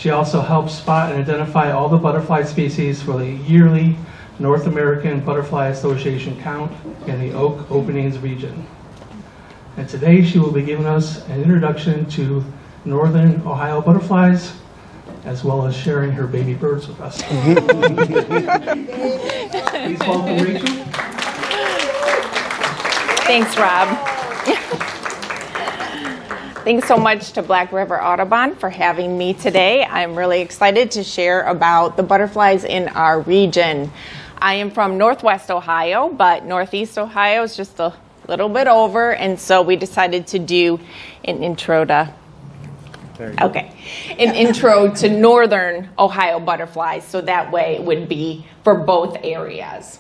She also helps spot and identify all the butterfly species for the yearly North American Butterfly Association count in the Oak Openings region. And today she will be giving us an introduction to northern Ohio butterflies, as well as sharing her baby birds with us. Please welcome Rachel. Thanks, Rob. Thanks so much to Black River Audubon for having me today. I'm really excited to share about the butterflies in our region. I am from Northwest Ohio, but Northeast Ohio is just a little bit over, and so we decided to do an intro to northern Ohio butterflies, so that way it would be for both areas.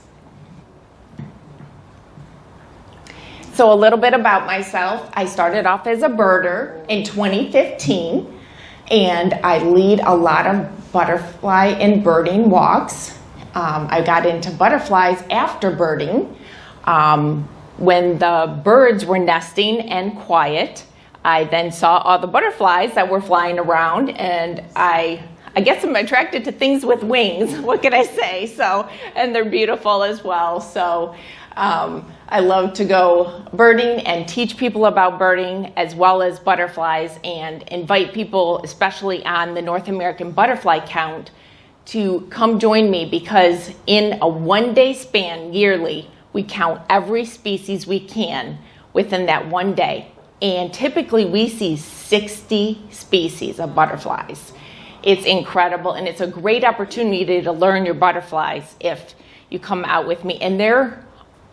So a little bit about myself. I started off as a birder in 2015, and I lead a lot of butterfly and birding walks. I got into butterflies after birding. When the birds were nesting and quiet, I then saw all the butterflies that were flying around, and I guess I'm attracted to things with wings. What can I say? So, and they're beautiful as well. So I love to go birding and teach people about birding as well as butterflies, and invite people, especially on the North American butterfly count, to come join me, because in a one-day span yearly, we count every species we can within that one day. And typically we see 60 species of butterflies. It's incredible, and it's a great opportunity to learn your butterflies if you come out with me. And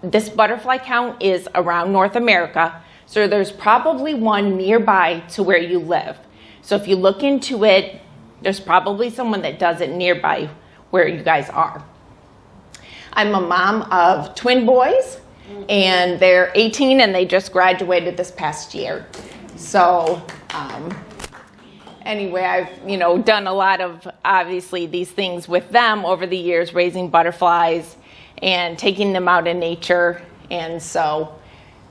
this butterfly count is around North America, so there's probably one nearby to where you live. So if you look into it, there's probably someone that does it nearby where you guys are. I'm a mom of twin boys, and they're 18 and they just graduated this past year. So anyway, I've done a lot of obviously these things with them over the years, raising butterflies and taking them out in nature. And so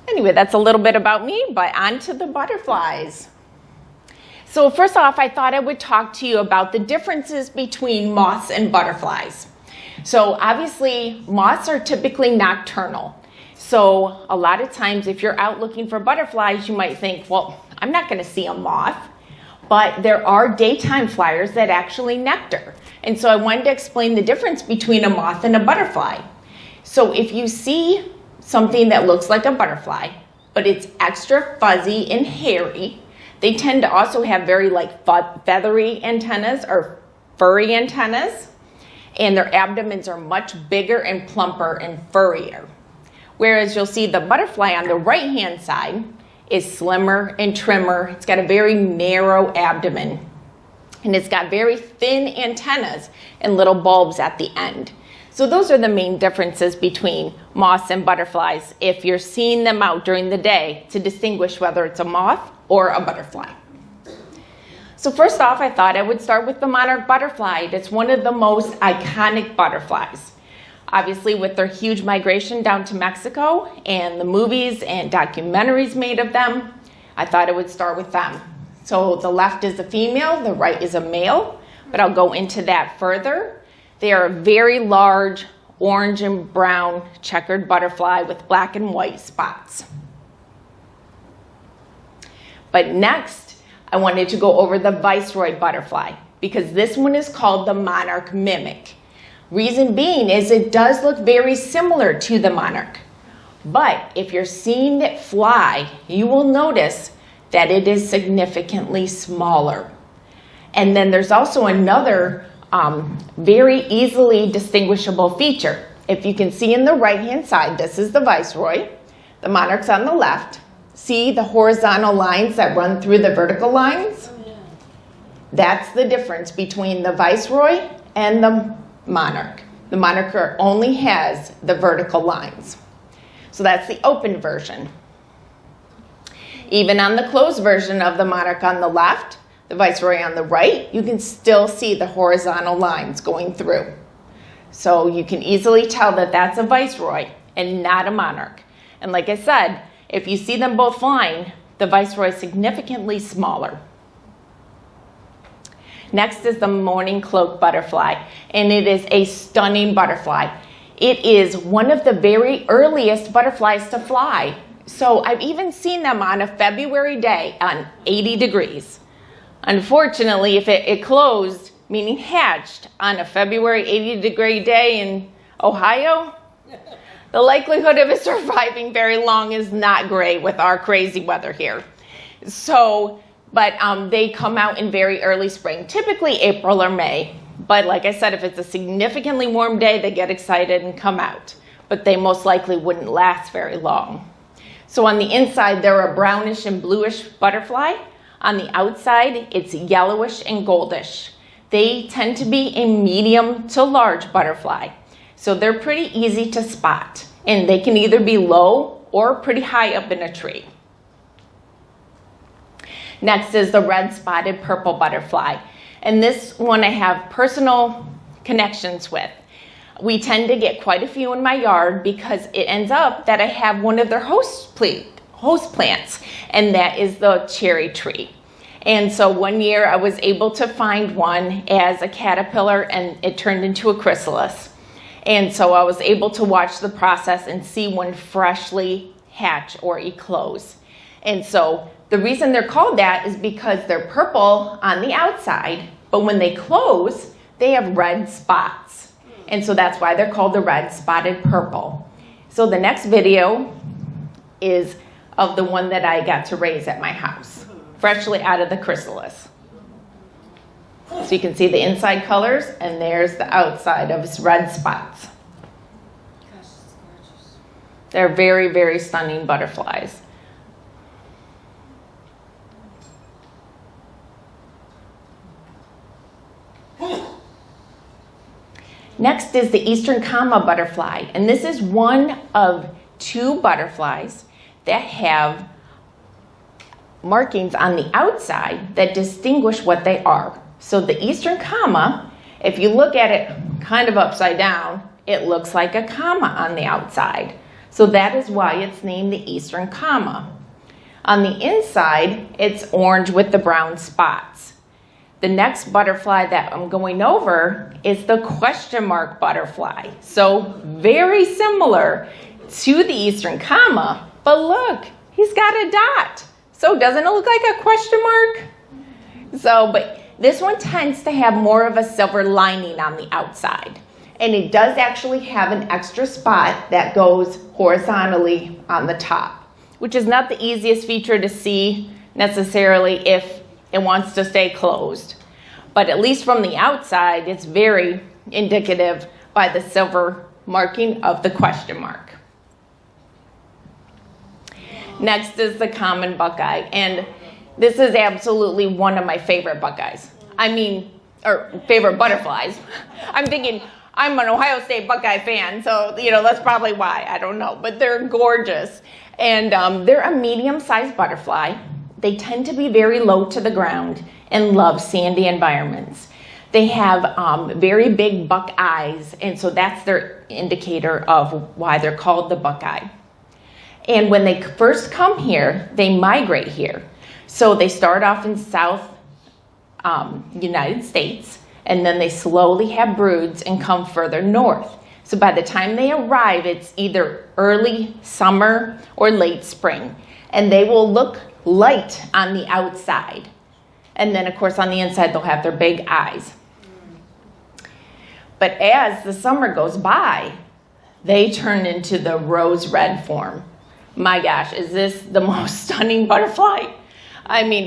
anyway, that's a little bit about me, but on to the butterflies. So first off, I thought I would talk to you about the differences between moths and butterflies. So obviously, moths are typically nocturnal. So a lot of times if you're out looking for butterflies, you might think, well, I'm not going to see a moth. But there are daytime flyers that actually nectar. And so I wanted to explain the difference between a moth and a butterfly. So if you see something that looks like a butterfly, but it's extra fuzzy and hairy, they tend to also have very feathery antennas or furry antennas, and their abdomens are much bigger and plumper and furrier. Whereas you'll see the butterfly on the right-hand side is slimmer and trimmer. It's got a very narrow abdomen, and it's got very thin antennas and little bulbs at the end. So those are the main differences between moths and butterflies if you're seeing them out during the day, to distinguish whether it's a moth or a butterfly. So first off, I thought I would start with the monarch butterfly. It's one of the most iconic butterflies. Obviously, with their huge migration down to Mexico and the movies and documentaries made of them, I thought I would start with them. So the left is a female, the right is a male, but I'll go into that further. They are a very large orange and brown checkered butterfly with black and white spots. But next, I wanted to go over the viceroy butterfly, because this one is called the monarch mimic. Reason being is it does look very similar to the monarch. But if you're seeing it fly, you will notice that it is significantly smaller. And then there's also another very easily distinguishable feature. If you can see in the right-hand side, this is the viceroy. The monarch's on the left. See the horizontal lines that run through the vertical lines? That's the difference between the viceroy and the monarch. The monarch only has the vertical lines. So that's the open version. Even on the closed version of the monarch on the left, the viceroy on the right, you can still see the horizontal lines going through. So you can easily tell that that's a viceroy and not a monarch. And like I said, if you see them both flying, the viceroy is significantly smaller. Next is the morning cloak butterfly, and it is a stunning butterfly. It is one of the very earliest butterflies to fly. So I've even seen them on a February day on 80 degrees. Unfortunately, if it closed, meaning hatched, on a February 80-degree day in Ohio, the likelihood of it surviving very long is not great with our crazy weather here. So, but they come out in very early spring, typically April or May. But like I said, if it's a significantly warm day, they get excited and come out. But they most likely wouldn't last very long. So on the inside, they're a brownish and bluish butterfly. On the outside, it's yellowish and goldish. They tend to be a medium to large butterfly. So they're pretty easy to spot. And they can either be low or pretty high up in a tree. Next is the red-spotted purple butterfly. And this one I have personal connections with. We tend to get quite a few in my yard because it ends up that I have one of their host plants, and that is the cherry tree. And so one year I was able to find one as a caterpillar, and it turned into a chrysalis. And so I was able to watch the process and see one freshly hatch or eclose. And so the reason they're called that is because they're purple on the outside, but when they close, they have red spots. And so that's why they're called the red-spotted purple. So the next video is of the one that I got to raise at my house, freshly out of the chrysalis. So you can see the inside colors, and there's the outside of its red spots. They're very, very stunning butterflies. Next is the eastern comma butterfly, and this is one of two butterflies that have markings on the outside that distinguish what they are. So the eastern comma, if you look at it kind of upside down, it looks like a comma on the outside. So that is why it's named the eastern comma. On the inside, it's orange with the brown spots. The next butterfly that I'm going over is the question mark butterfly. So very similar to the eastern comma, but look, he's got a dot. So doesn't it look like a question mark? So, but this one tends to have more of a silver lining on the outside. And it does actually have an extra spot that goes horizontally on the top, which is not the easiest feature to see necessarily if it wants to stay closed. But at least from the outside, it's very indicative by the silver marking of the question mark. Next is the common buckeye, and this is absolutely one of my favorite buckeyes. Or favorite butterflies. I'm thinking, I'm an Ohio State Buckeye fan, so that's probably why, I don't know, but they're gorgeous. And they're a medium-sized butterfly. They tend to be very low to the ground and love sandy environments. They have very big buck eyes, and so that's their indicator of why they're called the buckeye. And when they first come here, they migrate here. So they start off in South United States, and then they slowly have broods and come further north. So by the time they arrive, it's either early summer or late spring, and they will look light on the outside. And then, of course, on the inside, they'll have their big eyes. But as the summer goes by, they turn into the rose red form. My gosh, is this the most stunning butterfly?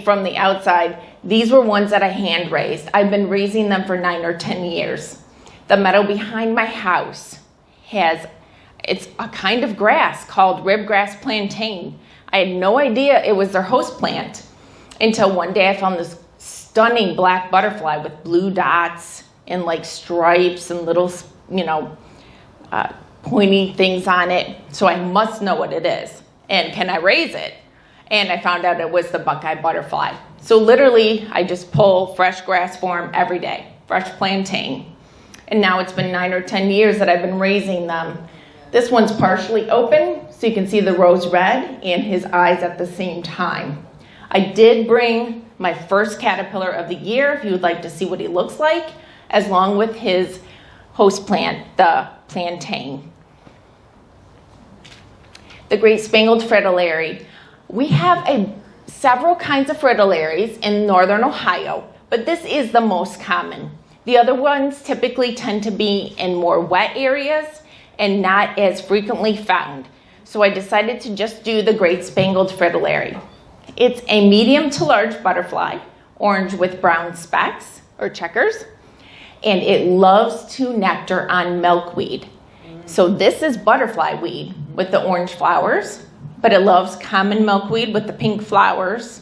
From the outside, these were ones that I hand raised. I've been raising them for 9 or 10 years. The meadow behind my house it's a kind of grass called ribgrass plantain. I had no idea it was their host plant until one day I found this stunning black butterfly with blue dots and like stripes and little, pointy things on it. So I must know what it is. And can I raise it? And I found out it was the buckeye butterfly. So literally, I just pull fresh grass for them every day, fresh plantain. And now it's been 9 or 10 years that I've been raising them. This one's partially open, so you can see the rose red and his eyes at the same time. I did bring my first caterpillar of the year, if you would like to see what he looks like, as long with his host plant, the plantain. The Great Spangled Fritillary. We have several kinds of fritillaries in northern Ohio, but this is the most common. The other ones typically tend to be in more wet areas and not as frequently found. So I decided to just do the Great Spangled Fritillary. It's a medium to large butterfly, orange with brown specks or checkers, and it loves to nectar on milkweed. So this is butterfly weed with the orange flowers, but it loves common milkweed with the pink flowers,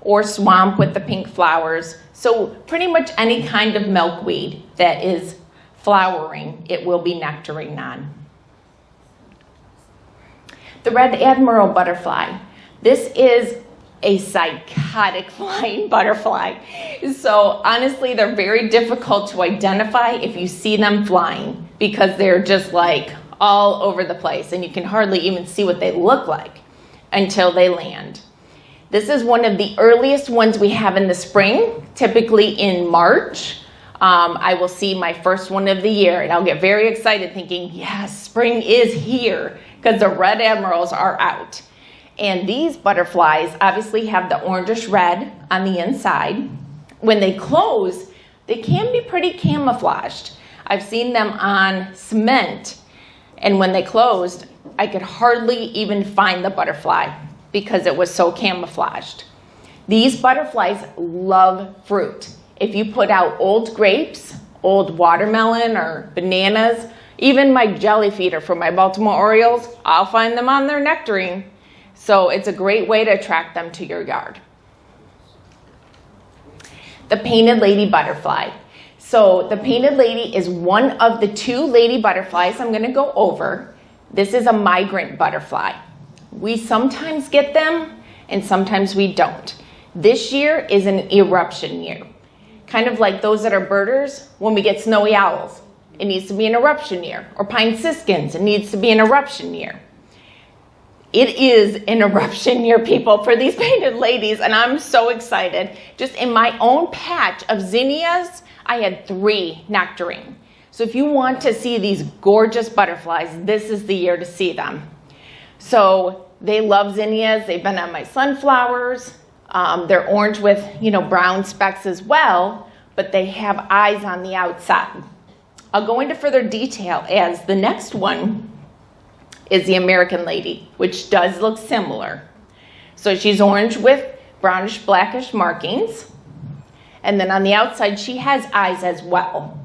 or swamp with the pink flowers. So pretty much any kind of milkweed that is flowering, it will be nectaring on. The red admiral butterfly. This is a psychotic flying butterfly. So honestly, they're very difficult to identify if you see them flying, because they're just like all over the place and you can hardly even see what they look like until they land. This is one of the earliest ones we have in the spring, typically in March. I will see my first one of the year and I'll get very excited thinking, yes, spring is here, because the red admirals are out. And these butterflies obviously have the orangish red on the inside. When they close, they can be pretty camouflaged. I've seen them on cement, and when they closed, I could hardly even find the butterfly because it was so camouflaged. These butterflies love fruit. If you put out old grapes, old watermelon or bananas, even my jelly feeder for my Baltimore Orioles, I'll find them on their nectarine. So it's a great way to attract them to your yard. The painted lady butterfly. So the painted lady is one of the two lady butterflies I'm going to go over. This is a migrant butterfly. We sometimes get them and sometimes we don't. This year is an eruption year. Kind of like those that are birders when we get snowy owls. It needs to be an eruption year. Or pine siskins, it needs to be an eruption year. It is an eruption year, people, for these painted ladies, and I'm so excited. Just in my own patch of zinnias, I had 3 nectarine. So if you want to see these gorgeous butterflies, this is the year to see them. So they love zinnias. They've been on my sunflowers. They're orange with, brown specks as well, but they have eyes on the outside. I'll go into further detail as the next one is the American lady, which does look similar. So she's orange with brownish blackish markings. And then on the outside, she has eyes as well.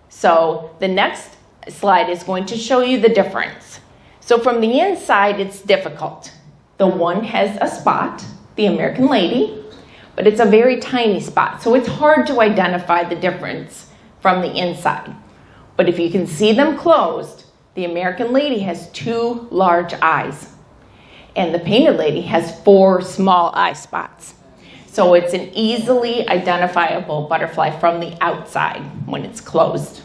So the next slide is going to show you the difference. So from the inside, it's difficult. The one has a spot, the American lady, but it's a very tiny spot. So it's hard to identify the difference from the inside. But if you can see them closed, the American lady has 2 large eyes, and the painted lady has 4 small eye spots. So it's an easily identifiable butterfly from the outside when it's closed.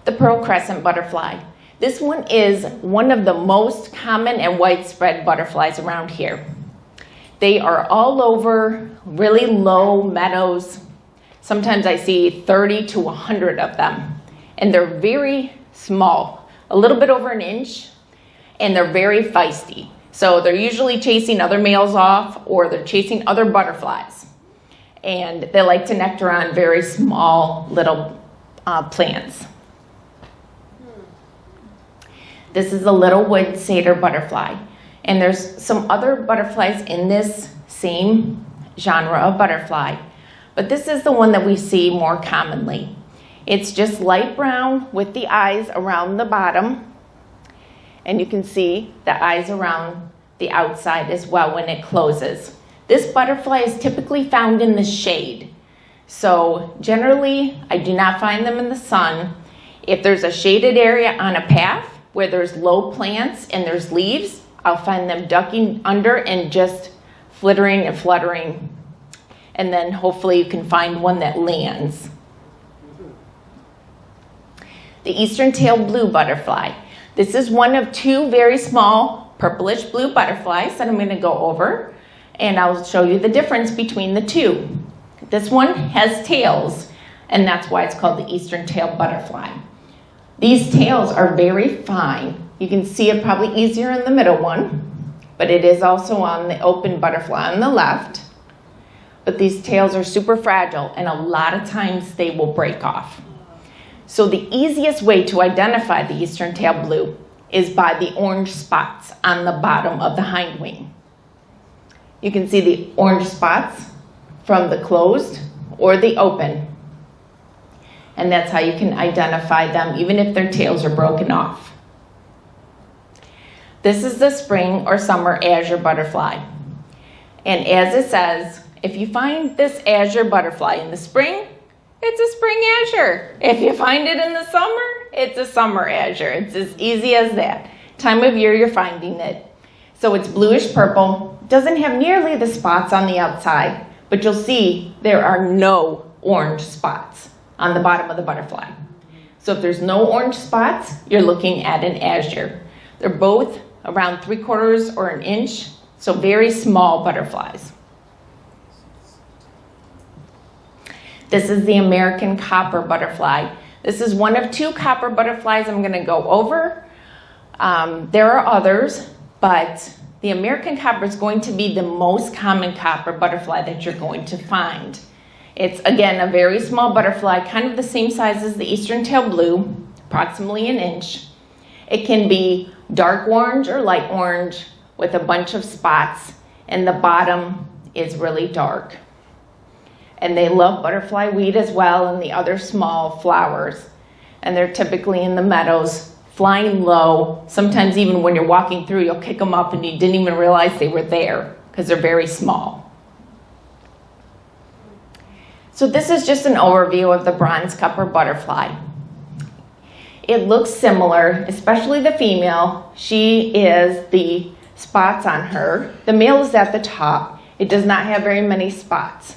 The pearl crescent butterfly. This one is one of the most common and widespread butterflies around here. They are all over really low meadows. Sometimes I see 30 to 100 of them. And they're very small, a little bit over an inch, and they're very feisty. So they're usually chasing other males off, or they're chasing other butterflies. And they like to nectar on very small little plants. This is a little wood satyr butterfly. And there's some other butterflies in this same genre of butterfly, but this is the one that we see more commonly. It's just light brown with the eyes around the bottom, and you can see the eyes around the outside as well when it closes. This butterfly is typically found in the shade. So generally, I do not find them in the sun. If there's a shaded area on a path where there's low plants and there's leaves, I'll find them ducking under and just flittering and fluttering. And then hopefully you can find one that lands. The eastern tailed blue butterfly. This is one of 2 very small purplish blue butterflies that I'm going to go over. And I'll show you the difference between the two. This one has tails, and that's why it's called the eastern tailed butterfly. These tails are very fine. You can see it probably easier in the middle one, but it is also on the open butterfly on the left. But these tails are super fragile, and a lot of times they will break off. So the easiest way to identify the eastern tailed blue is by the orange spots on the bottom of the hind wing. You can see the orange spots from the closed or the open. And that's how you can identify them, even if their tails are broken off. This is the spring or summer azure butterfly. And as it says, if you find this azure butterfly in the spring, it's a spring azure. If you find it in the summer, it's a summer azure. It's as easy as that. Time of year you're finding it. So it's bluish purple, doesn't have nearly the spots on the outside, but you'll see there are no orange spots on the bottom of the butterfly. So if there's no orange spots, you're looking at an azure. They're both around 3/4 or an inch, so very small butterflies. This is the American copper butterfly. This is one of 2 copper butterflies I'm going to go over. There are others, but the American copper is going to be the most common copper butterfly that you're going to find. It's, again, a very small butterfly, kind of the same size as the eastern tailed blue, approximately an inch. It can be dark orange or light orange with a bunch of spots, and the bottom is really dark. And they love butterfly weed as well and the other small flowers. And they're typically in the meadows, flying low. Sometimes even when you're walking through, you'll kick them up and you didn't even realize they were there because they're very small. So this is just an overview of the bronze copper butterfly. It looks similar, especially the female. She is the spots on her. The male is at the top. It does not have very many spots.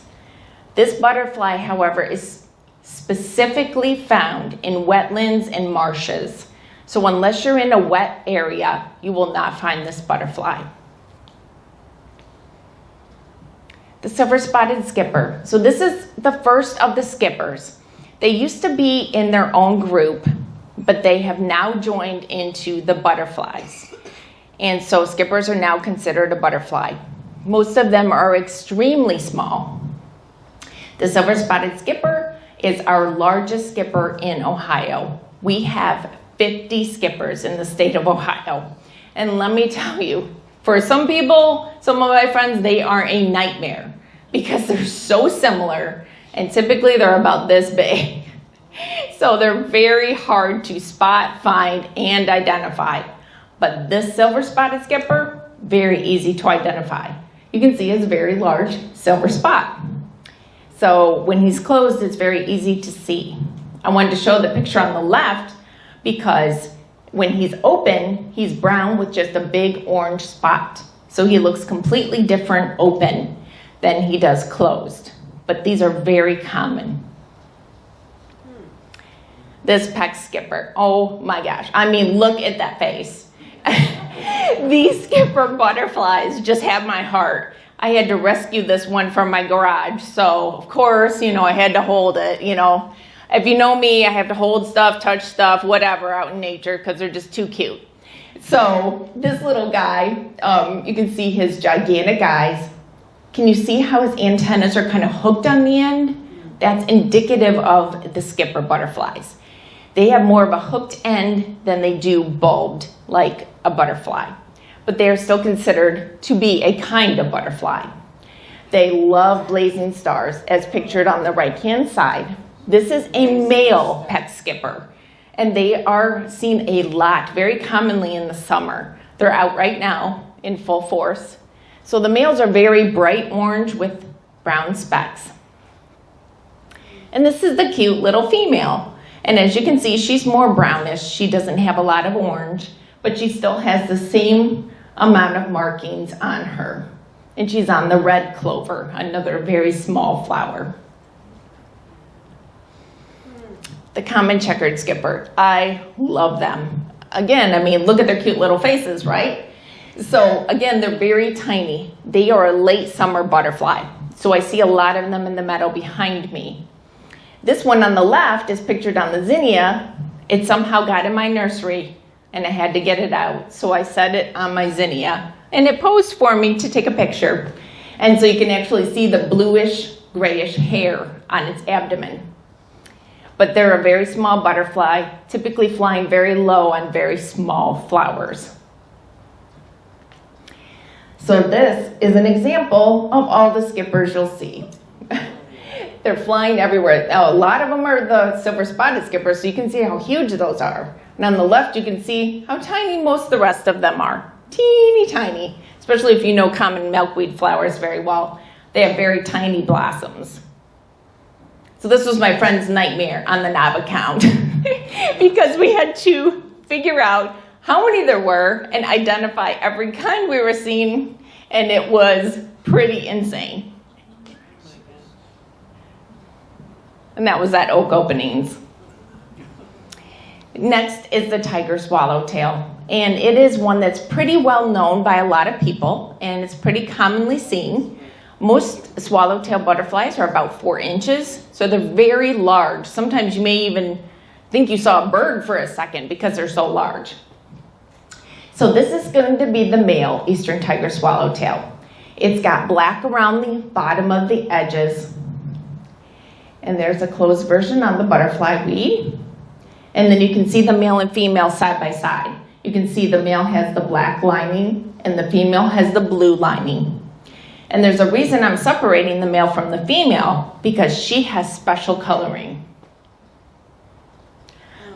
This butterfly, however, is specifically found in wetlands and marshes. So unless you're in a wet area, you will not find this butterfly. The silver-spotted skipper. So this is the first of the skippers. They used to be in their own group, but they have now joined into the butterflies. And so skippers are now considered a butterfly. Most of them are extremely small. The silver-spotted skipper is our largest skipper in Ohio. We have 50 skippers in the state of Ohio. And let me tell you, for some people, some of my friends, they are a nightmare because they're so similar, and typically they're about this big. So they're very hard to spot, find, and identify. But this silver-spotted skipper, very easy to identify. You can see his very large silver spot. So when he's closed, it's very easy to see. I wanted to show the picture on the left because when he's open, he's brown with just a big orange spot. So he looks completely different open than he does closed. But these are very common. This peck skipper, oh my gosh. I mean, look at that face. These skipper butterflies just have my heart. I had to rescue this one from my garage. So of course, I had to hold it, If you know me, I have to hold stuff, touch stuff, whatever out in nature because they're just too cute. So this little guy, you can see his gigantic eyes. Can you see how his antennas are kind of hooked on the end? That's indicative of the skipper butterflies. They have more of a hooked end than they do bulbed like a butterfly. But they are still considered to be a kind of butterfly. They love blazing stars, as pictured on the right-hand side. This is a male peck skipper, and they are seen a lot, very commonly in the summer. They're out right now in full force. So the males are very bright orange with brown specks. And this is the cute little female. And as you can see, she's more brownish. She doesn't have a lot of orange, but she still has the same amount of markings on her. And she's on the red clover, another very small flower. The common checkered skipper. I love them. Again, I mean, look at their cute little faces, right? So again, they're very tiny. They are a late summer butterfly. So I see a lot of them in the meadow behind me. This one on the left is pictured on the zinnia. It somehow got in my nursery and I had to get it out. So I set it on my zinnia and it posed for me to take a picture. And so you can actually see the bluish, grayish hair on its abdomen. But they're a very small butterfly, typically flying very low on very small flowers. So this is an example of all the skippers you'll see. They're flying everywhere. Now, a lot of them are the silver-spotted skippers, so you can see how huge those are. And on the left, you can see how tiny most of the rest of them are. Teeny tiny, especially if you know common milkweed flowers very well. They have very tiny blossoms. So this was my friend's nightmare on the knob account because we had to figure out how many there were and identify every kind we were seeing, and it was pretty insane. And that was at oak openings. Next is the tiger swallowtail, and it is one that's pretty well known by a lot of people, and it's pretty commonly seen. Most swallowtail butterflies are about 4 inches, so they're very large. Sometimes you may even think you saw a bird for a second because they're so large. So this is going to be the male eastern tiger swallowtail. It's got black around the bottom of the edges. And there's a closed version on the butterfly weed. And then you can see the male and female side by side. You can see the male has the black lining and the female has the blue lining. And there's a reason I'm separating the male from the female, because she has special coloring.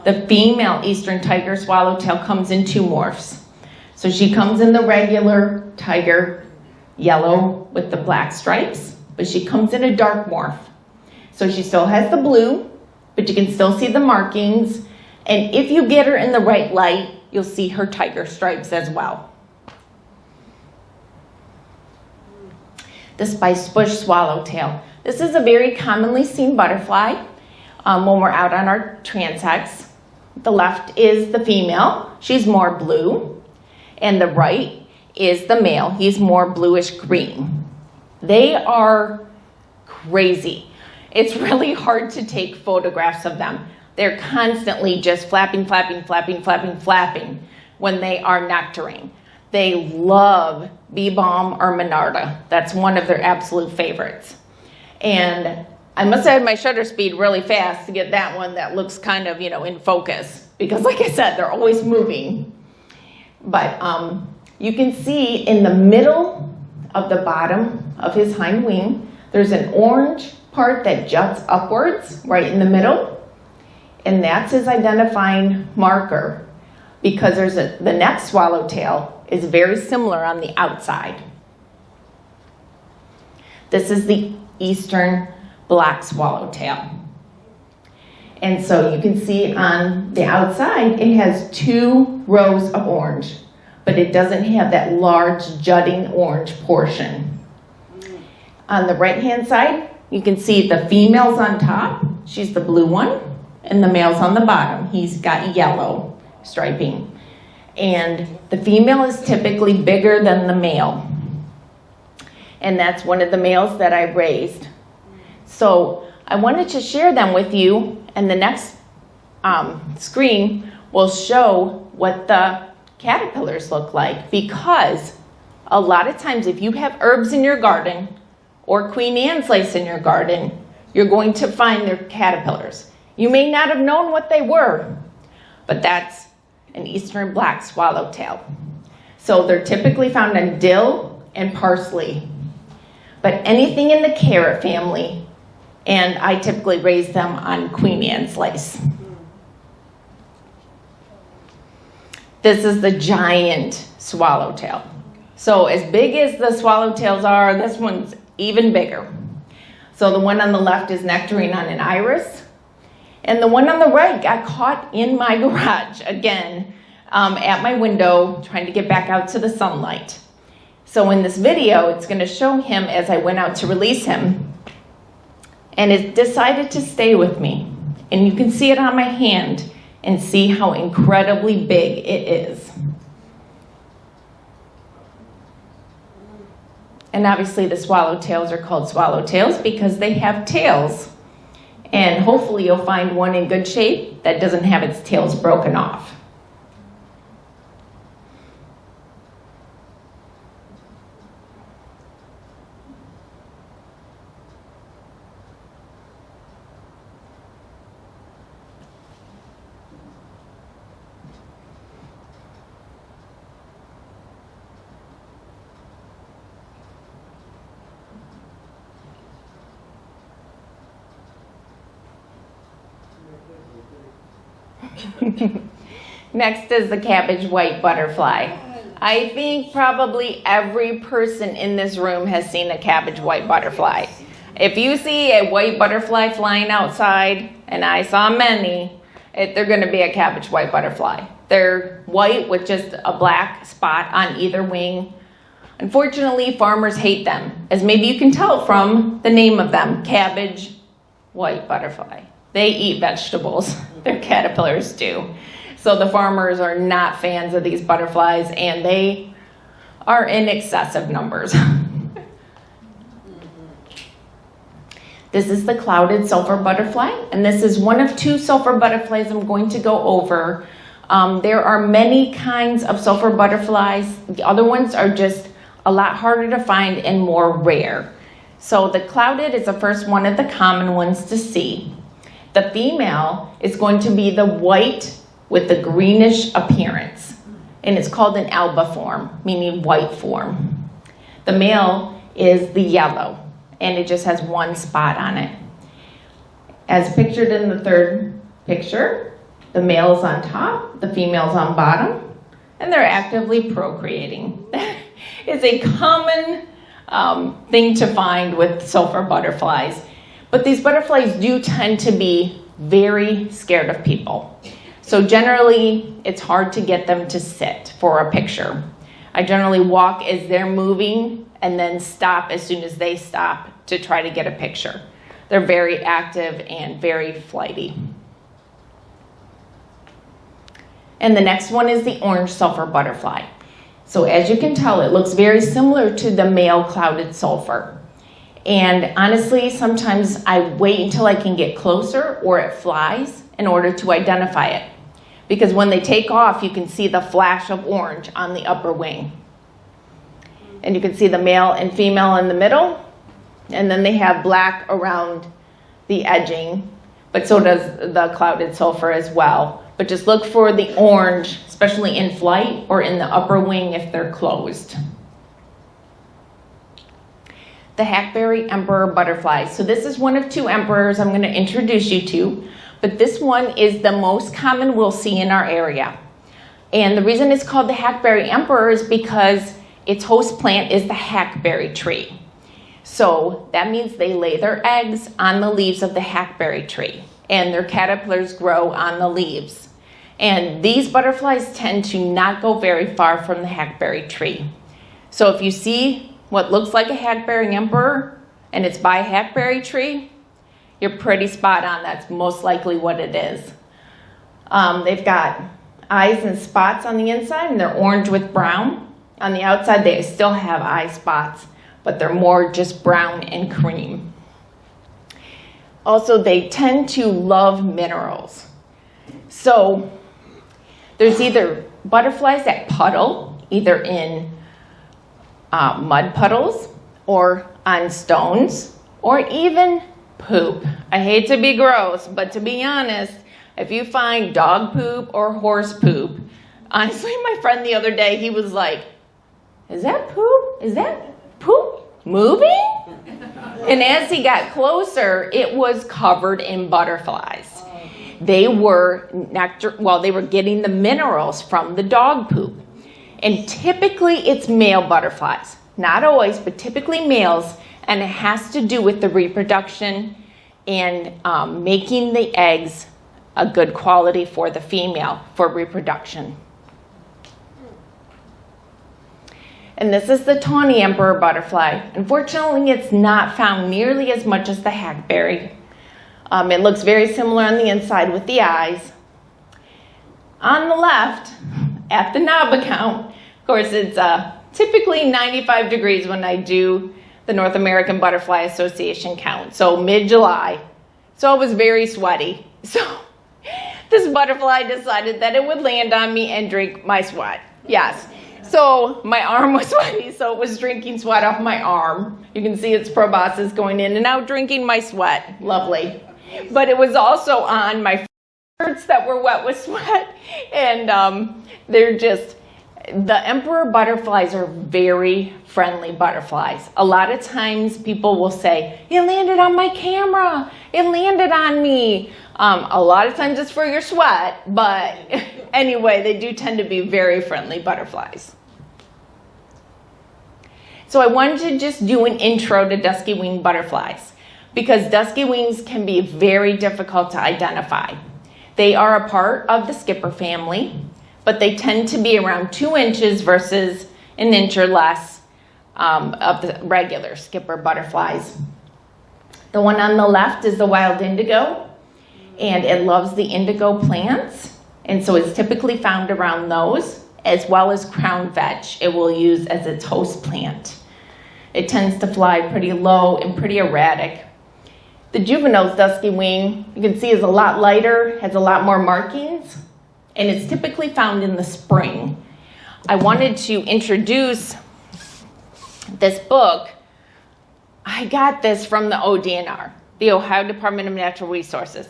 The female eastern tiger swallowtail comes in 2 morphs. So she comes in the regular tiger yellow with the black stripes, but she comes in a dark morph. So she still has the blue, but you can still see the markings. And if you get her in the right light, you'll see her tiger stripes as well. The spice bush swallowtail. This is a very commonly seen butterfly when we're out on our transects. The left is the female. She's more blue. And the right is the male. He's more bluish green. They are crazy. It's really hard to take photographs of them. They're constantly just flapping, flapping, flapping, flapping, flapping when they are nectaring. They love bee balm or monarda. That's one of their absolute favorites. And I must have my shutter speed really fast to get that one that looks kind of, in focus. Because like I said, they're always moving. But you can see in the middle of the bottom of his hind wing, there's an orange part that juts upwards right in the middle. And that's his identifying marker, because the next swallowtail is very similar on the outside. This is the eastern black swallowtail. And so you can see on the outside, it has 2 rows of orange, but it doesn't have that large jutting orange portion. On the right-hand side, you can see the female's on top. She's the blue one, and the male's on the bottom. He's got yellow striping. And the female is typically bigger than the male. And that's one of the males that I raised. So I wanted to share them with you, and the next screen will show what the caterpillars look like, because a lot of times if you have herbs in your garden or Queen Anne's lace in your garden, you're going to find their caterpillars. You may not have known what they were, but that's an eastern black swallowtail. So they're typically found on dill and parsley, but anything in the carrot family, and I typically raise them on Queen Anne's lace. This is the giant swallowtail. So as big as the swallowtails are, this one's even bigger. So the one on the left is nectaring on an iris. And the one on the right got caught in my garage, again, at my window, trying to get back out to the sunlight. So in this video, it's going to show him as I went out to release him. And it decided to stay with me. And you can see it on my hand and see how incredibly big it is. And obviously the swallowtails are called swallowtails because they have tails. And hopefully you'll find one in good shape that doesn't have its tails broken off. Next is the cabbage white butterfly. I think probably every person in this room has seen a cabbage white butterfly. If you see a white butterfly flying outside, and I saw many, they're going to be a cabbage white butterfly. They're white with just a black spot on either wing. Unfortunately, farmers hate them, as maybe you can tell from the name of them, cabbage white butterfly. They eat vegetables. Their caterpillars do. So the farmers are not fans of these butterflies, and they are in excessive numbers. This is the clouded sulfur butterfly, and this is one of two sulfur butterflies I'm going to go over. There are many kinds of sulfur butterflies. The other ones are just a lot harder to find and more rare. So the clouded is the first one of the common ones to see. The female is going to be the white with the greenish appearance, and it's called an alba form, meaning white form. The male is the yellow, and it just has one spot on it. As pictured in the third picture, the male is on top, the female is on bottom, and they're actively procreating. It's a common thing to find with sulfur butterflies. But these butterflies do tend to be very scared of people. So generally, it's hard to get them to sit for a picture. I generally walk as they're moving and then stop as soon as they stop to try to get a picture. They're very active and very flighty. And the next one is the orange sulfur butterfly. So as you can tell, it looks very similar to the male clouded sulfur. And honestly, sometimes I wait until I can get closer or it flies in order to identify it. Because when they take off, you can see the flash of orange on the upper wing. And you can see the male and female in the middle. And then they have black around the edging. But so does the clouded sulfur as well. But just look for the orange, especially in flight or in the upper wing if they're closed. The hackberry emperor butterfly. So this is one of two emperors I'm going to introduce you to, but this one is the most common we'll see in our area. And the reason it's called the hackberry emperor is because its host plant is the hackberry tree. So that means they lay their eggs on the leaves of the hackberry tree, and their caterpillars grow on the leaves. And these butterflies tend to not go very far from the hackberry tree. So if you see what looks like a hackberry emperor and it's by a hackberry tree, you're pretty spot on. That's most likely what it is. They've got eyes and spots on the inside, and they're orange with brown. On the outside, they still have eye spots, but they're more just brown and cream. Also, they tend to love minerals. So there's either butterflies that puddle, either in mud puddles or on stones, or even poop. I hate to be gross, but to be honest, if you find dog poop or horse poop, honestly, my friend the other day, he was like, is that poop? Is that poop moving? And as he got closer, it was covered in butterflies. They were they were getting the minerals from the dog poop. And typically it's male butterflies. Not always, but typically males. And it has to do with the reproduction and making the eggs a good quality for the female for reproduction. And this is the tawny emperor butterfly. Unfortunately, it's not found nearly as much as the hackberry. It looks very similar on the inside with the eyes. On the left, at the knob account, of course, it's typically 95 degrees when I do the North American Butterfly Association count, so mid-July. So I was very sweaty. So this butterfly decided that it would land on me and drink my sweat. Yes. So my arm was sweaty, so it was drinking sweat off my arm. You can see its proboscis going in and out, drinking my sweat. Lovely. But it was also on my shirts that were wet with sweat. And they're just, the emperor butterflies are very friendly butterflies. A lot of times people will say, it landed on my camera, it landed on me. A lot of times it's for your sweat, but anyway, they do tend to be very friendly butterflies. So I wanted to just do an intro to dusky winged butterflies because dusky wings can be very difficult to identify. They are a part of the skipper family, but they tend to be around 2 inches versus an inch or less of the regular skipper butterflies. The one on the left is the wild indigo, and it loves the indigo plants, and so it's typically found around those, as well as crown vetch it will use as its host plant. It tends to fly pretty low and pretty erratic. The juvenile's dusky wing, you can see, is a lot lighter, has a lot more markings, and it's typically found in the spring. I wanted to introduce this book. I got this from the ODNR, the Ohio Department of Natural Resources.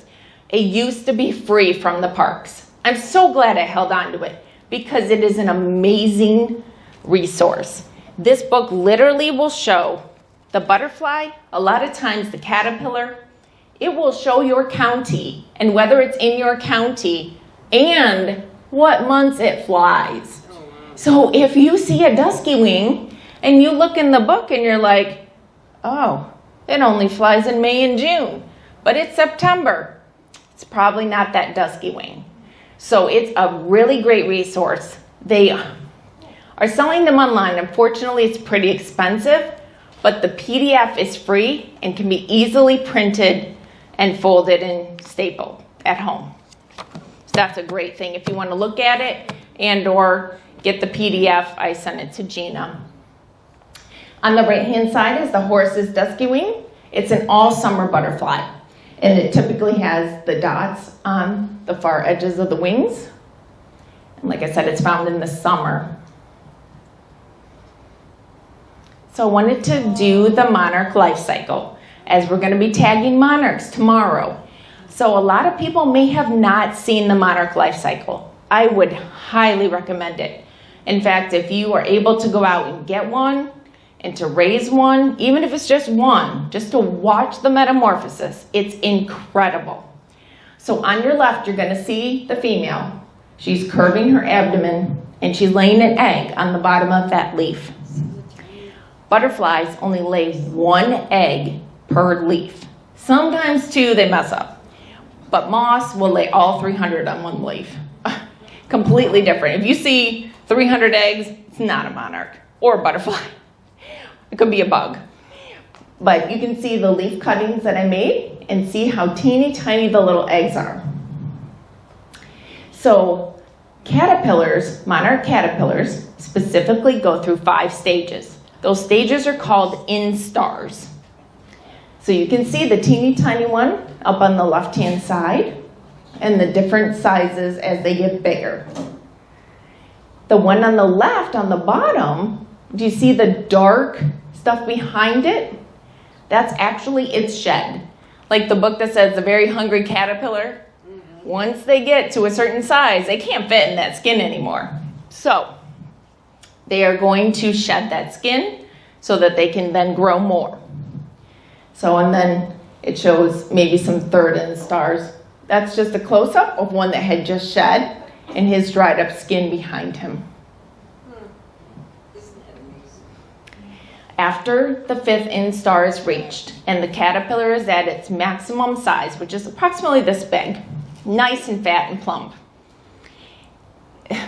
It used to be free from the parks. I'm so glad I held on to it because it is an amazing resource. This book literally will show the butterfly, a lot of times the caterpillar. It will show your county and whether it's in your county and what months it flies. So if you see a dusky wing and you look in the book and you're like, oh, it only flies in May and June, but it's September, it's probably not that dusky wing. So it's a really great resource. They are selling them online. Unfortunately, it's pretty expensive, but the PDF is free and can be easily printed and folded and stapled at home. So that's a great thing if you want to look at it and or get the PDF. I sent it to Gina. On the right-hand side is the Horace's dusky wing. It's an all-summer butterfly, and it typically has the dots on the far edges of the wings. And like I said, it's found in the summer. So I wanted to do the monarch life cycle, as we're going to be tagging monarchs tomorrow. So a lot of people may have not seen the monarch life cycle. I would highly recommend it. In fact, if you are able to go out and get one and to raise one, even if it's just one, just to watch the metamorphosis, it's incredible. So on your left, you're going to see the female. She's curving her abdomen and she's laying an egg on the bottom of that leaf. Butterflies only lay 1 egg per leaf. Sometimes 2, they mess up. But moths will lay all 300 on 1 leaf. Completely different. If you see 300 eggs, it's not a monarch or a butterfly. It could be a bug. But you can see the leaf cuttings that I made and see how teeny tiny the little eggs are. So caterpillars, monarch caterpillars, specifically go through 5 stages. Those stages are called instars. So you can see the teeny tiny one up on the left-hand side and the different sizes as they get bigger. The one on the left, on the bottom, do you see the dark stuff behind it? That's actually its shed. Like the book that says the very hungry caterpillar, once they get to a certain size, they can't fit in that skin anymore. So they are going to shed that skin so that they can then grow more. So, and then it shows maybe some third instars. That's just a close-up of one that had just shed and his dried up skin behind him. After the 5th instar is reached and the caterpillar is at its maximum size, which is approximately this big, nice and fat and plump.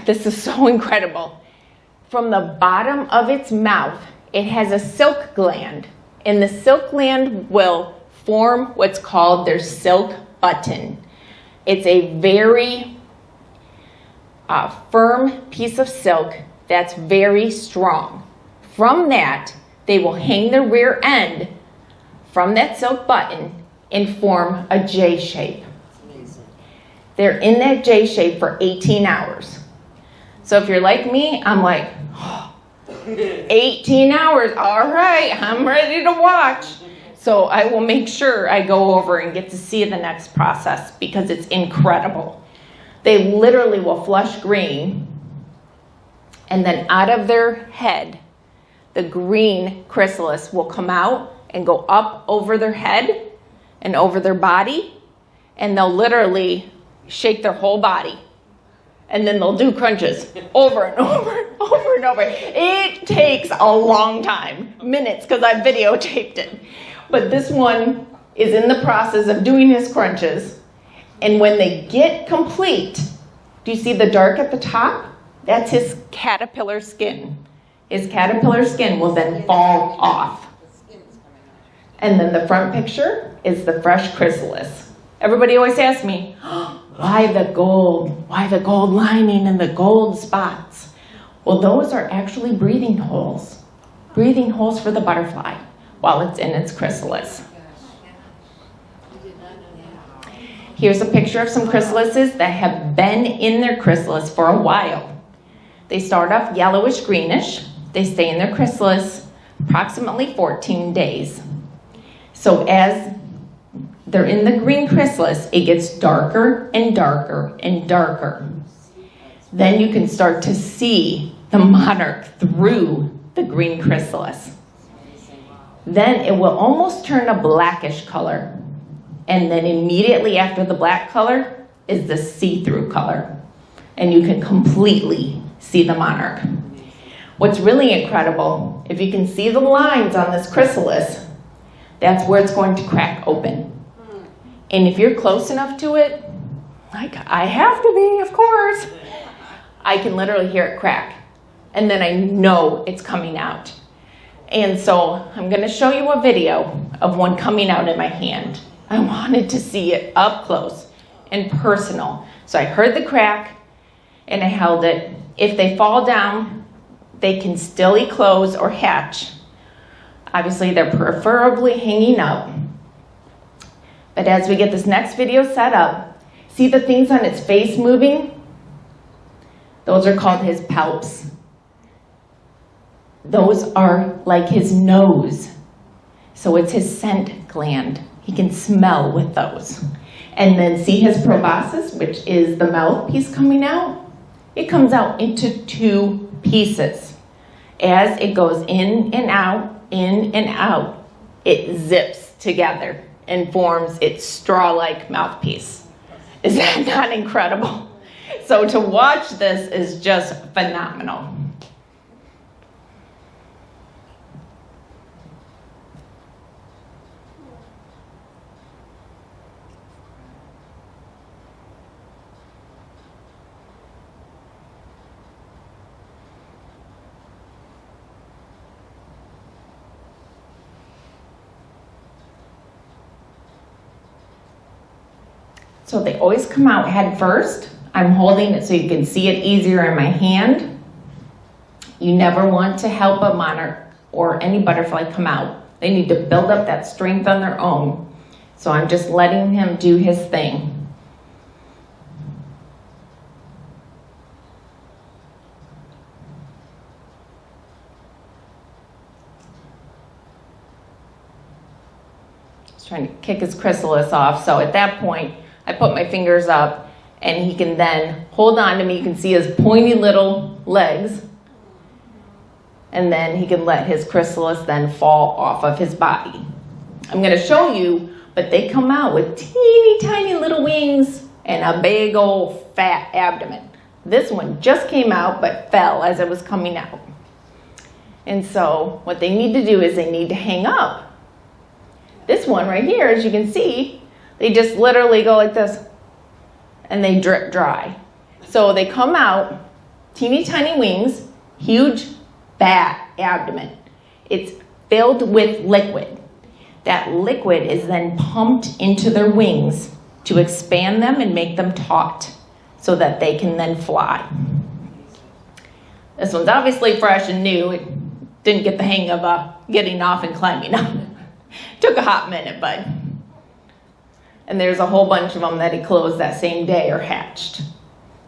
This is so incredible. From the bottom of its mouth, it has a silk gland, and the silk gland will form what's called their silk button. It's a very firm piece of silk that's very strong. From that, they will hang their rear end from that silk button and form a J shape. They're in that J shape for 18 hours. So if you're like me, I'm like, oh, 18 hours, all right, I'm ready to watch. So I will make sure I go over and get to see the next process because it's incredible. They literally will flush green, and then out of their head, the green chrysalis will come out and go up over their head and over their body, and they'll literally shake their whole body. And then they'll do crunches over and over and over and over. It takes a long time, minutes, because I videotaped it. But this one is in the process of doing his crunches. And when they get complete, do you see the dark at the top? That's his caterpillar skin. His caterpillar skin will then fall off. And then the front picture is the fresh chrysalis. Everybody always asks me, why the gold? Why the gold lining and the gold spots? Well, those are actually breathing holes for the butterfly while it's in its chrysalis. Here's a picture of some chrysalises that have been in their chrysalis for a while. They start off yellowish greenish. They stay in their chrysalis approximately 14 days. So as they're in the green chrysalis, it gets darker and darker and darker. Then you can start to see the monarch through the green chrysalis. Then it will almost turn a blackish color. And then immediately after the black color is the see-through color. And you can completely see the monarch. What's really incredible, if you can see the lines on this chrysalis, that's where it's going to crack open. And if you're close enough to it, like I have to be, of course, I can literally hear it crack. And then I know it's coming out. And so I'm going to show you a video of one coming out in my hand. I wanted to see it up close and personal. So I heard the crack and I held it. If they fall down, they can still eclose or hatch. Obviously, they're preferably hanging up. But as we get this next video set up, see the things on its face moving? Those are called his palps. Those are like his nose. So it's his scent gland. He can smell with those. And then see his proboscis, which is the mouthpiece coming out? It comes out into two pieces. As it goes in and out, it zips together and forms its straw-like mouthpiece. Is that not incredible? So to watch this is just phenomenal. So they always come out head first. I'm holding it so you can see it easier in my hand. You never want to help a monarch or any butterfly come out. They need to build up that strength on their own. So I'm just letting him do his thing. He's trying to kick his chrysalis off. So at that point, I put my fingers up and he can then hold on to me. You can see his pointy little legs. And then he can let his chrysalis then fall off of his body. I'm going to show you, but they come out with teeny tiny little wings and a big old fat abdomen. This one just came out but fell as it was coming out. And so what they need to do is they need to hang up. This one right here, as you can see, they just literally go like this and they drip dry. So they come out, teeny tiny wings, huge fat abdomen. It's filled with liquid. That liquid is then pumped into their wings to expand them and make them taut so that they can then fly. This one's obviously fresh and new. It didn't get the hang of getting off and climbing up. Took a hot minute, but. And there's a whole bunch of them that he closed that same day or hatched.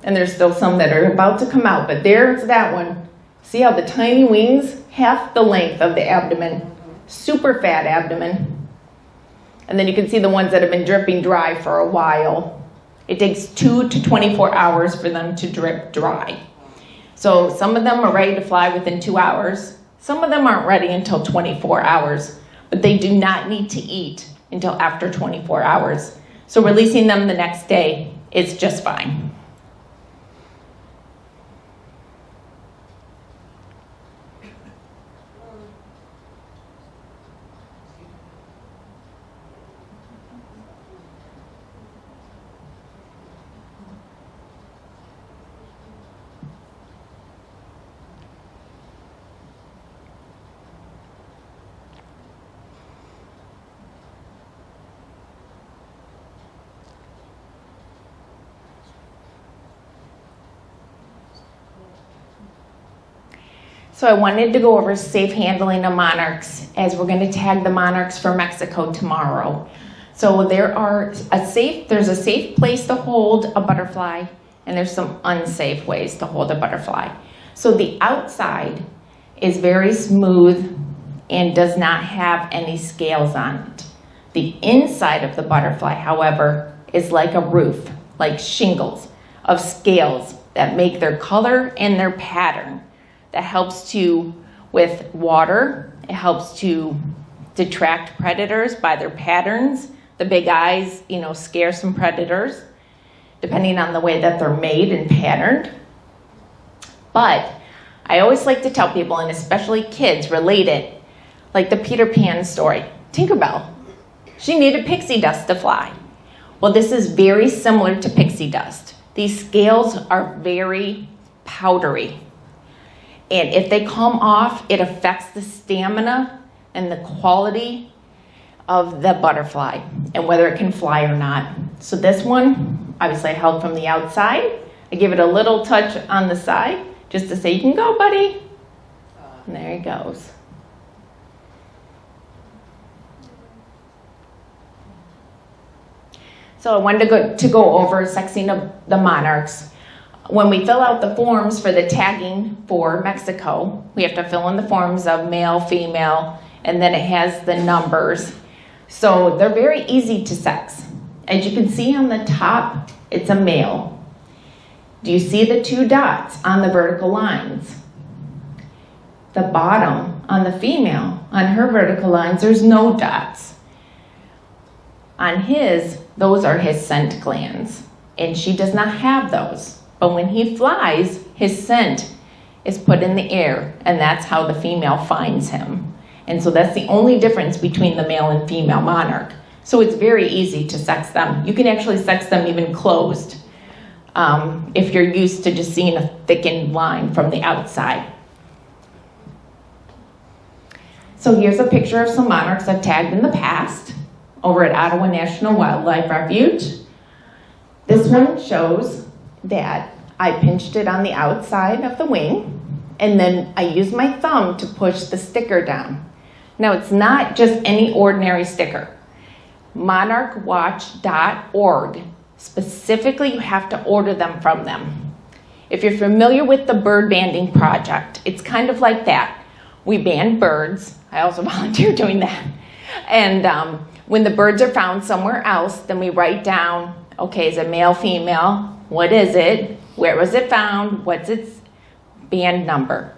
And there's still some that are about to come out, but there's that one. See how the tiny wings, half the length of the abdomen, super fat abdomen. And then you can see the ones that have been dripping dry for a while. It takes 2 to 24 hours for them to drip dry. So some of them are ready to fly within 2 hours. Some of them aren't ready until 24 hours, but they do not need to eat until after 24 hours. So releasing them the next day is just fine. So I wanted to go over safe handling of monarchs, as we're going to tag the monarchs for Mexico tomorrow. So there's a safe place to hold a butterfly, and there's some unsafe ways to hold a butterfly. So the outside is very smooth and does not have any scales on it. The inside of the butterfly, however, is like a roof, like shingles of scales that make their color and their pattern. That helps with water. It helps to detract predators by their patterns. The big eyes, scare some predators, depending on the way that they're made and patterned. But I always like to tell people, and especially kids, relate it, like the Peter Pan story. Tinkerbell, she needed pixie dust to fly. Well, this is very similar to pixie dust. These scales are very powdery. And if they come off, it affects the stamina and the quality of the butterfly and whether it can fly or not. So this one, obviously I held from the outside. I give it a little touch on the side just to say, you can go, buddy. And there he goes. So I wanted to go over sexing of the monarchs. When we fill out the forms for the tagging for Mexico, we have to fill in the forms of male, female, and then it has the numbers. So they're very easy to sex. As you can see on the top, it's a male. Do you see the 2 dots on the vertical lines? The bottom on the female, on her vertical lines, there's no dots. On his, those are his scent glands, and she does not have those. But when he flies, his scent is put in the air, and that's how the female finds him. And so that's the only difference between the male and female monarch. So it's very easy to sex them. You can actually sex them even closed if you're used to just seeing a thickened line from the outside. So here's a picture of some monarchs I've tagged in the past over at Ottawa National Wildlife Refuge. This one shows that I pinched it on the outside of the wing, and then I used my thumb to push the sticker down. Now it's not just any ordinary sticker. monarchwatch.org, specifically you have to order them from them. If you're familiar with the bird banding project, it's kind of like that. We band birds. I also volunteer doing that. And when the birds are found somewhere else, then we write down, okay, is it male, female? What is it? Where was it found? What's its band number?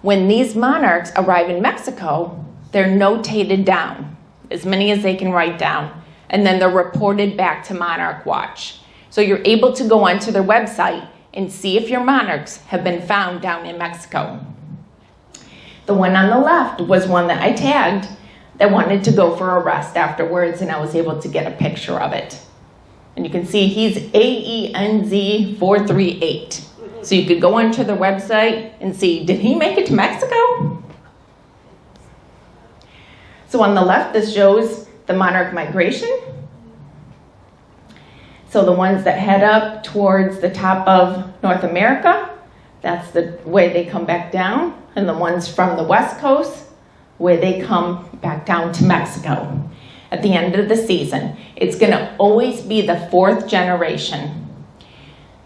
When these monarchs arrive in Mexico, they're notated down, as many as they can write down, and then they're reported back to Monarch Watch. So you're able to go onto their website and see if your monarchs have been found down in Mexico. The one on the left was one that I tagged that wanted to go for a rest afterwards, and I was able to get a picture of it. And you can see he's AENZ438. So you could go onto the website and see, did he make it to Mexico? So on the left, this shows the monarch migration. So the ones that head up towards the top of North America, That's the way they come back down. And the ones from the West Coast, where they come back down to Mexico at the end of the season. It's gonna always be the 4th generation.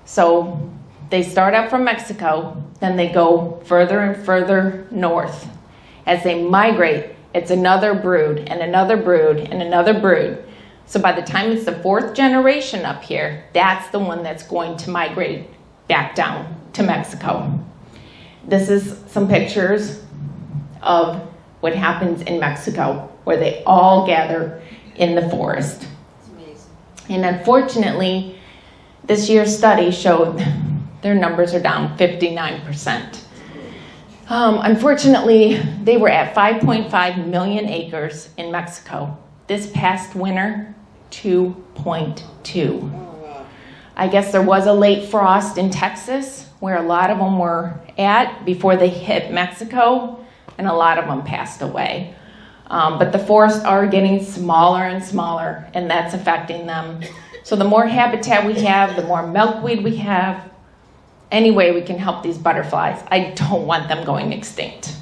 So they start out from Mexico, then they go further and further north. As they migrate, it's another brood and another brood and another brood. So by the time it's the 4th generation up here, that's the one that's going to migrate back down to Mexico. This is some pictures of what happens in Mexico, where they all gather in the forest. It's amazing. And unfortunately, this year's study showed their numbers are down 59%. Unfortunately, they were at 5.5 million acres in Mexico. This past winter, 2.2. I guess there was a late frost in Texas where a lot of them were at before they hit Mexico, and a lot of them passed away. But the forests are getting smaller and smaller, and that's affecting them. So the more habitat we have, the more milkweed we have, any way we can help these butterflies. I don't want them going extinct.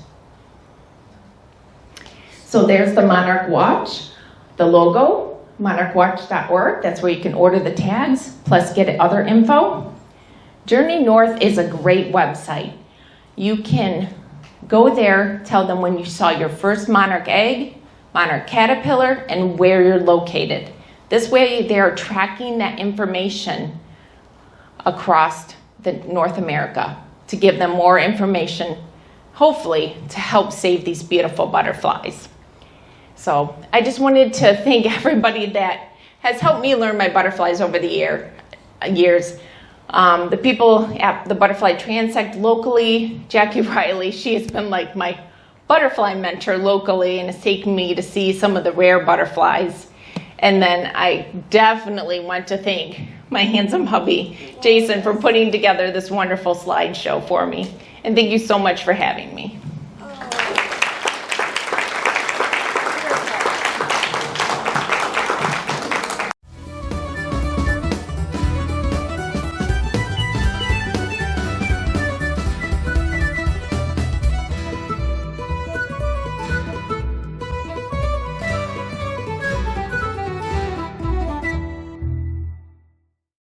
So there's the Monarch Watch, the logo, monarchwatch.org. That's where you can order the tags, plus get other info. Journey North is a great website. You can go there, tell them when you saw your first monarch egg, monarch caterpillar, and where you're located. This way they are tracking that information across North America to give them more information, hopefully to help save these beautiful butterflies. So I just wanted to thank everybody that has helped me learn my butterflies over the years. The people at the Butterfly Transect locally, Jackie Riley, she has been like my butterfly mentor locally and has taken me to see some of the rare butterflies. And then I definitely want to thank my handsome hubby, Jason, for putting together this wonderful slideshow for me. And thank you so much for having me.